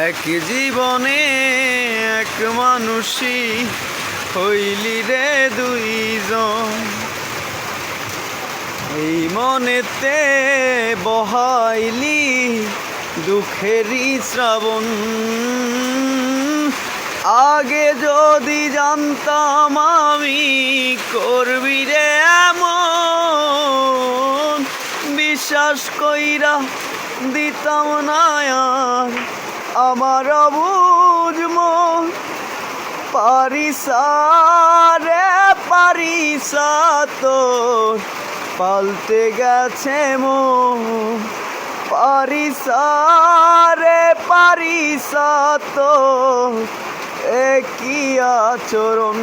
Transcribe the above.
এক জীবনে এক মানুষই হইলি রে দুইজন, এই মনেতে বহাইলি দুঃখেরই শ্রাবণ। আগে যদি জানতাম আমি করবি রে এমন, বিশ্বাস কইরা দিতাম না আর আমার অবুঝ মন। পারিসা রে পারিসা তোর পাল্টে গেছে মন। পারিসা রে পারিসা তোর একই আচরণ।